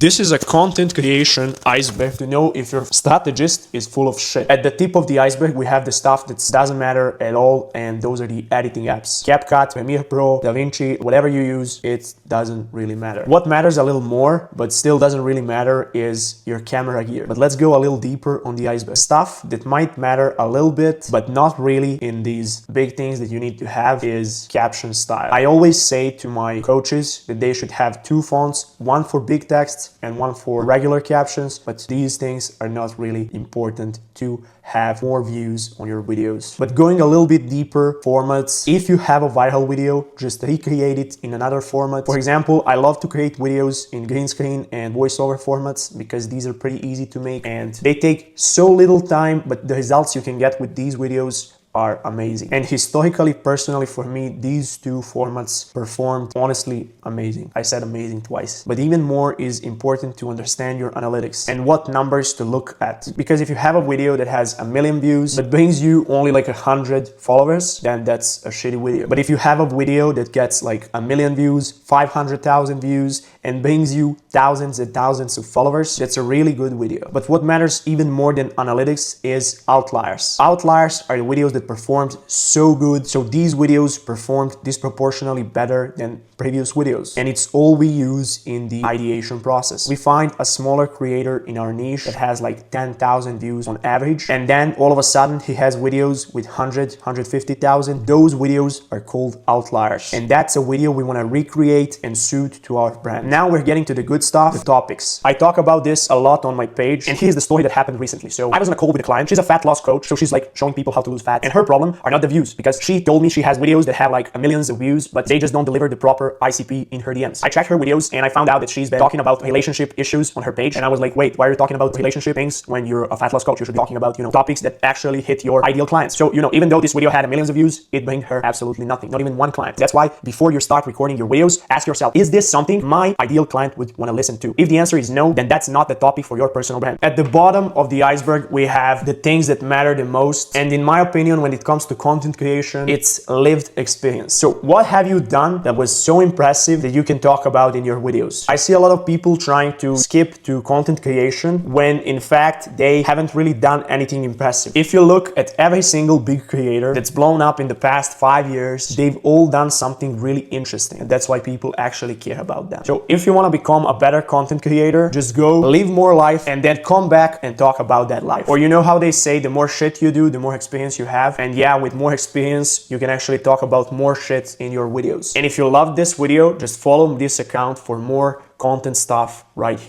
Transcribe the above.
This is a content creation iceberg to know if your strategist is full of shit. At the tip of the iceberg, we have the stuff that doesn't matter at all, and those are the editing apps. CapCut, Premiere Pro, DaVinci, whatever you use, it doesn't really matter. What matters a little more, but still doesn't really matter, is your camera gear. But let's go a little deeper on the iceberg. Stuff that might matter a little bit, but not really in these big things that you need to have, is caption style. I always say to my coaches that they should have two fonts, one for big text and one for regular captions, but these things are not really important to have more views on your videos. But going a little bit deeper, formats. If you have a viral video, just recreate it in another format. For example, I love to create videos in green screen and voiceover formats because these are pretty easy to make and they take so little time, but the results you can get with these videos are amazing. And historically, personally, for me, these two formats performed honestly amazing. I said amazing twice. But even more is important to understand your analytics and what numbers to look at. Because if you have a video that has 1 million views but brings you only like 100 followers, then that's a shitty video. But if you have a video that gets like 1 million views, 500,000 views, and brings you thousands and thousands of followers, that's a really good video. But what matters even more than analytics is outliers. Outliers are the videos that performed so good. So these videos performed disproportionately better than previous videos. And it's all we use in the ideation process. We find a smaller creator in our niche that has like 10,000 views on average. And then all of a sudden he has videos with 100, 150,000. Those videos are called outliers. And that's a video we want to recreate and suit to our brand. Now we're getting to the good stuff, the topics. I talk about this a lot on my page. And here's the story that happened recently. So I was on a call with a client. She's a fat loss coach. So she's like showing people how to lose fat. And her problem are not the views, because she told me she has videos that have like millions of views, but they just don't deliver the proper ICP in her DMs. I checked her videos and I found out that she's been talking about relationship issues on her page. And I was like, wait, why are you talking about relationship things when you're a fat loss coach? You should be talking about, topics that actually hit your ideal clients. So, even though this video had millions of views, it bring her absolutely nothing, not even one client. That's why before you start recording your videos, ask yourself, is this something my ideal client would want to listen to? If the answer is no, then that's not the topic for your personal brand. At the bottom of the iceberg, we have the things that matter the most. And in my opinion, when it comes to content creation, it's lived experience. So what have you done that was so impressive that you can talk about in your videos? I see a lot of people trying to skip to content creation when in fact they haven't really done anything impressive. If you look at every single big creator that's blown up in the past 5 years, they've all done something really interesting. And that's why people actually care about them. So if you want to become a better content creator, just go live more life and then come back and talk about that life. Or how they say the more shit you do, the more experience you have. And yeah, with more experience, you can actually talk about more shit in your videos. And if you love this video, just follow this account for more content stuff right here.